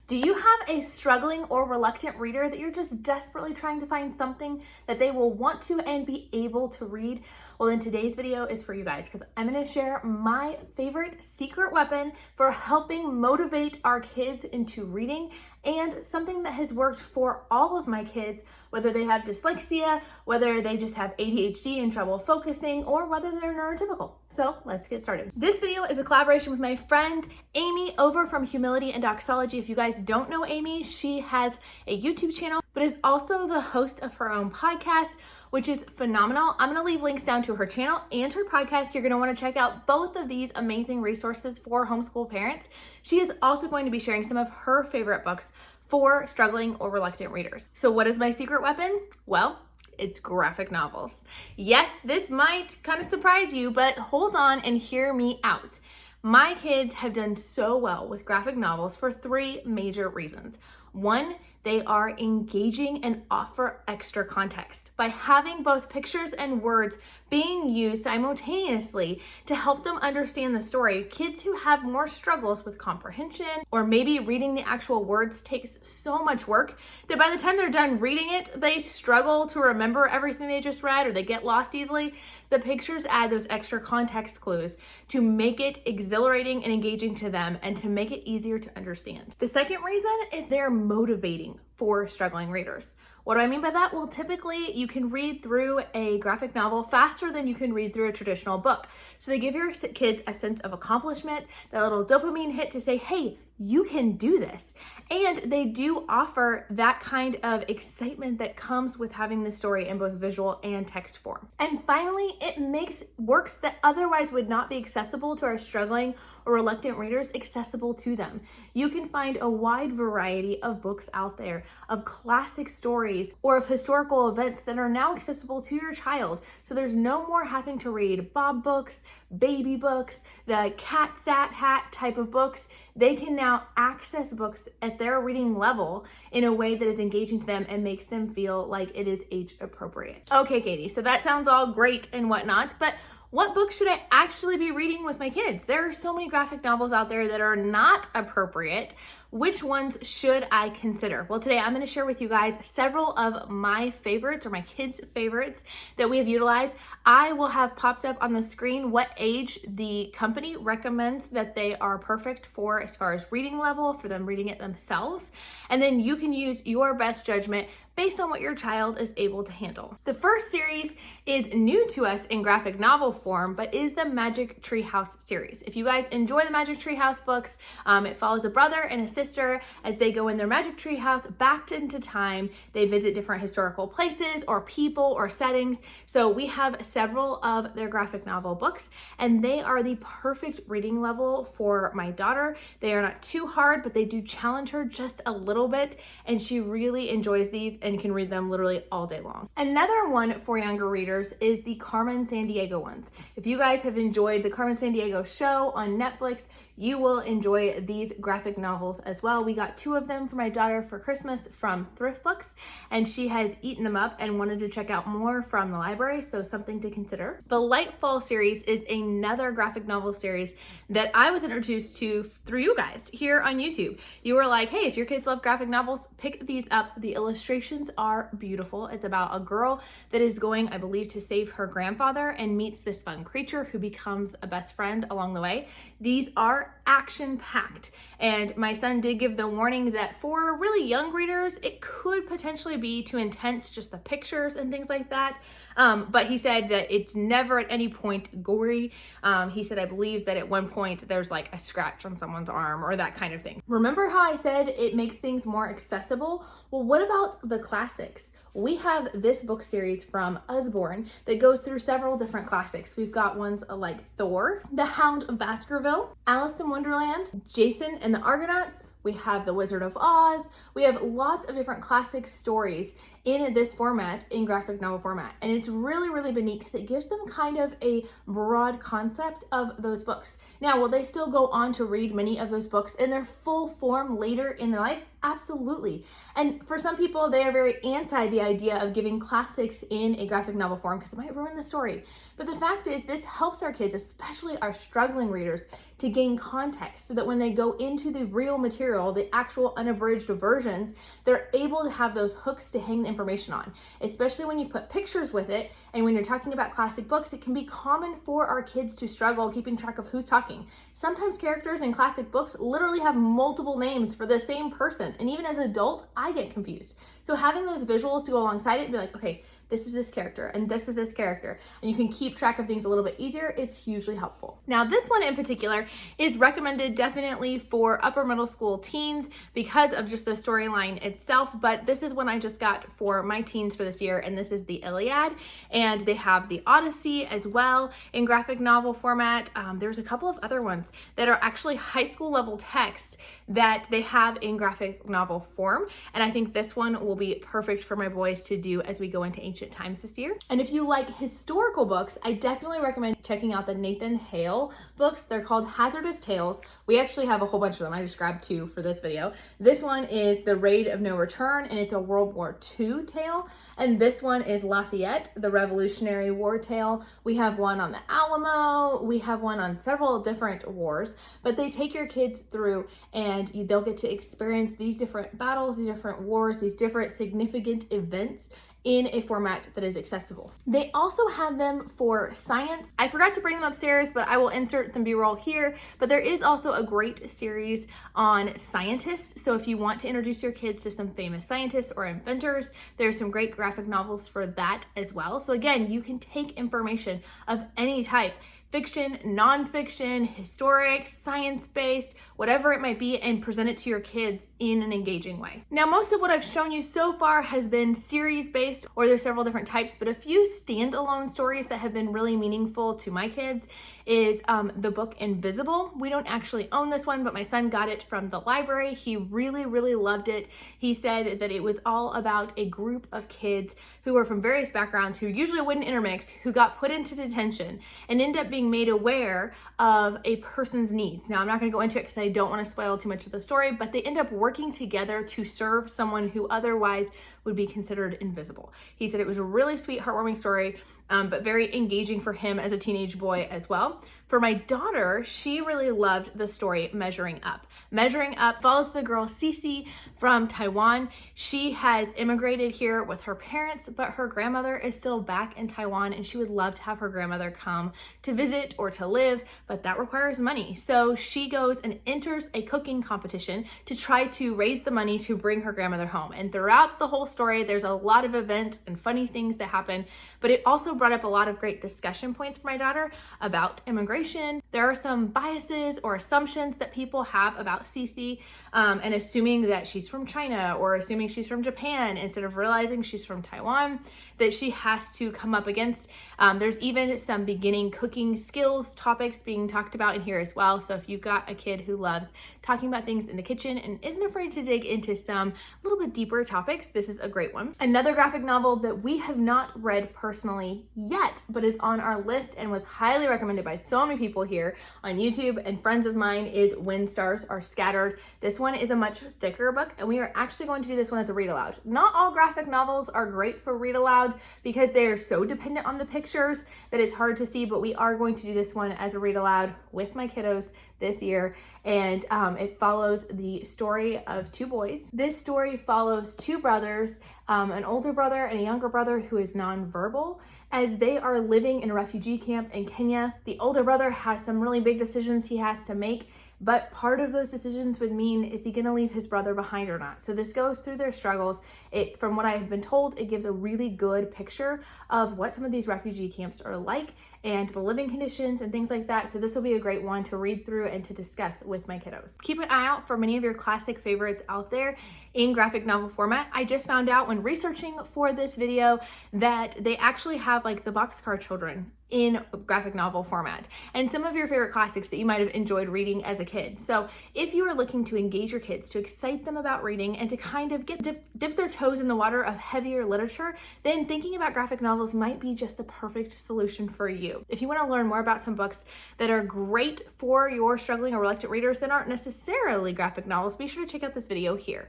Do you have a struggling or reluctant reader that you're just desperately trying to find something that they will want to and be able to read? Well, then today's video is for you guys because I'm going to share my favorite secret weapon for helping motivate our kids into reading, and something that has worked for all of my kids, whether they have dyslexia, whether they just have ADHD and trouble focusing, or whether they're neurotypical. So let's get started. This video is a collaboration with my friend Amy over from Humility and Doxology. If you guys don't know Amy, she has a YouTube channel, but is also the host of her own podcast, which is phenomenal. I'm gonna leave links down to her channel and her podcast. You're gonna wanna check out both of these amazing resources for homeschool parents. She is also going to be sharing some of her favorite books for struggling or reluctant readers. So what is my secret weapon? Well, it's graphic novels. Yes, this might kind of surprise you, but hold on and hear me out. My kids have done so well with graphic novels for three major reasons. One, they are engaging and offer extra context by having both pictures and words being used simultaneously to help them understand the story. Kids who have more struggles with comprehension or maybe reading the actual words takes so much work that by the time they're done reading it, they struggle to remember everything they just read or they get lost easily. The pictures add those extra context clues to make it exhilarating and engaging to them and to make it easier to understand. The second reason is they're motivating for struggling readers. What do I mean by that? Well, typically you can read through a graphic novel faster than you can read through a traditional book. So they give your kids a sense of accomplishment, that little dopamine hit to say, hey, you can do this. And they do offer that kind of excitement that comes with having the story in both visual and text form. And finally, it makes works that otherwise would not be accessible to our struggling or reluctant readers accessible to them. You can find a wide variety of books out there, of classic stories or of historical events that are now accessible to your child. So there's no more having to read Bob books, baby books, the cat sat hat type of books. They can now access books at their reading level in a way that is engaging to them and makes them feel like it is age appropriate. Okay, Katie, so that sounds all great and whatnot, but what books should I actually be reading with my kids? There are so many graphic novels out there that are not appropriate. Which ones should I consider? Well, today I'm going to share with you guys several of my favorites or my kids' favorites that we have utilized. I will have popped up on the screen what age the company recommends that they are perfect for as far as reading level, for them reading it themselves. And then you can use your best judgment based on what your child is able to handle. The first series is new to us in graphic novel form, but is the Magic Treehouse series. If you guys enjoy the Magic Treehouse books, it follows a brother and a sister as they go in their Magic Treehouse back into time. They visit different historical places or people or settings. So we have several of their graphic novel books, and they are the perfect reading level for my daughter. They are not too hard, but they do challenge her just a little bit, and she really enjoys these and can read them literally all day long. Another one for younger readers is the Carmen San Diego ones. If you guys have enjoyed the Carmen San Diego show on Netflix, you will enjoy these graphic novels as well. We got 2 of them for my daughter for Christmas from Thrift Books, and she has eaten them up and wanted to check out more from the library, so something to consider. The Lightfall series is another graphic novel series that I was introduced to through you guys here on YouTube. You were like, hey, if your kids love graphic novels, pick these up. The illustrations are beautiful. It's about a girl that is going, I believe, to save her grandfather and meets this fun creature who becomes a best friend along the way. These are action-packed, and my son did give the warning that for really young readers, it could potentially be too intense, just the pictures and things like that. But he said that it's never at any point gory. He said, I believe that at one point there's like a scratch on someone's arm or that kind of thing. Remember how I said it makes things more accessible? Well, what about the classics? We have this book series from Usborne that goes through several different classics. We've got ones like Thor, The Hound of Baskerville, Alice in Wonderland, Jason and the Argonauts. We have The Wizard of Oz. We have lots of different classic stories in this format, in graphic novel format. And it's really, really neat because it gives them kind of a broad concept of those books. Now, will they still go on to read many of those books in their full form later in their life? Absolutely. And for some people, they are very anti the idea of giving classics in a graphic novel form because it might ruin the story. But the fact is, this helps our kids, especially our struggling readers, to gain context so that when they go into the real material, the actual unabridged versions, they're able to have those hooks to hang the information on, especially when you put pictures with it. And when you're talking about classic books, it can be common for our kids to struggle keeping track of who's talking. Sometimes characters in classic books literally have multiple names for the same person. And even as an adult, I get confused. So having those visuals to go alongside it and be like, okay, this is this character and this is this character, and you can keep track of things a little bit easier, is hugely helpful. Now, this one in particular is recommended definitely for upper middle school teens because of just the storyline itself, but this is one I just got for my teens for this year, and this is the Iliad, and they have the Odyssey as well in graphic novel format. There's a couple of other ones that are actually high school level text that they have in graphic novel form, and I think this one will be perfect for my boys to do as we go into ancient times this year. And if you like historical books, I definitely recommend checking out the Nathan Hale books. They're called Hazardous Tales. We actually have a whole bunch of them. I just grabbed 2 for this video. This one is The Raid of No Return, and it's a World War II tale. And this one is Lafayette, the Revolutionary War tale. We have one on the Alamo. We have one on several different wars, but they take your kids through and they'll get to experience these different battles, these different wars, these different significant events in a format that is accessible. They also have them for science. I forgot to bring them upstairs, but I will insert some B-roll here. But there is also a great series on scientists. So if you want to introduce your kids to some famous scientists or inventors, there's some great graphic novels for that as well. So again, you can take information of any type, fiction, nonfiction, historic, science-based, whatever it might be, and present it to your kids in an engaging way. Now, most of what I've shown you so far has been series-based, or there's several different types, but a few standalone stories that have been really meaningful to my kids is the book Invisible. We don't actually own this one, but my son got it from the library. He really, really loved it. He said that it was all about a group of kids who were from various backgrounds, who usually wouldn't intermix, who got put into detention and ended up being made aware of a person's needs. Now, I'm not going to go into it because I don't want to spoil too much of the story, but they end up working together to serve someone who otherwise would be considered invisible. He said it was a really sweet, heartwarming story, but very engaging for him as a teenage boy as well. For my daughter, she really loved the story Measuring Up. Measuring Up follows the girl Cece from Taiwan. She has immigrated here with her parents, but her grandmother is still back in Taiwan, and she would love to have her grandmother come to visit or to live, but that requires money. So she goes and enters a cooking competition to try to raise the money to bring her grandmother home. And throughout the whole story, there's a lot of events and funny things that happen, but it also brought up a lot of great discussion points for my daughter about immigration. There are some biases or assumptions that people have about Cece, and assuming that she's from China or assuming she's from Japan instead of realizing she's from Taiwan, that she has to come up against. There's even some beginning cooking skills topics being talked about in here as well. So if you've got a kid who loves talking about things in the kitchen and isn't afraid to dig into some little bit deeper topics, this is a great one. Another graphic novel that we have not read personally yet, but is on our list and was highly recommended by so many people here on YouTube and friends of mine, is When Stars Are Scattered. This one is a much thicker book, and we are actually going to do this one as a read aloud. Not all graphic novels are great for read aloud because they are so dependent on the pictures that it's hard to see, but we are going to do this one as a read aloud with my kiddos this year. And it follows the story of 2 boys. This story follows 2 brothers, an older brother and a younger brother who is nonverbal, as they are living in a refugee camp in Kenya. The older brother has some really big decisions he has to make, but part of those decisions would mean, is he gonna leave his brother behind or not? So this goes through their struggles. From what I've been told, it gives a really good picture of what some of these refugee camps are like and the living conditions and things like that. So this will be a great one to read through and to discuss with my kiddos. Keep an eye out for many of your classic favorites out there in graphic novel format. I just found out when researching for this video that they actually have like the Boxcar Children in graphic novel format and some of your favorite classics that you might have enjoyed reading as a kid. So if you are looking to engage your kids, to excite them about reading and to kind of dip their toes in the water of heavier literature, then thinking about graphic novels might be just the perfect solution for you. If you want to learn more about some books that are great for your struggling or reluctant readers that aren't necessarily graphic novels, be sure to check out this video here.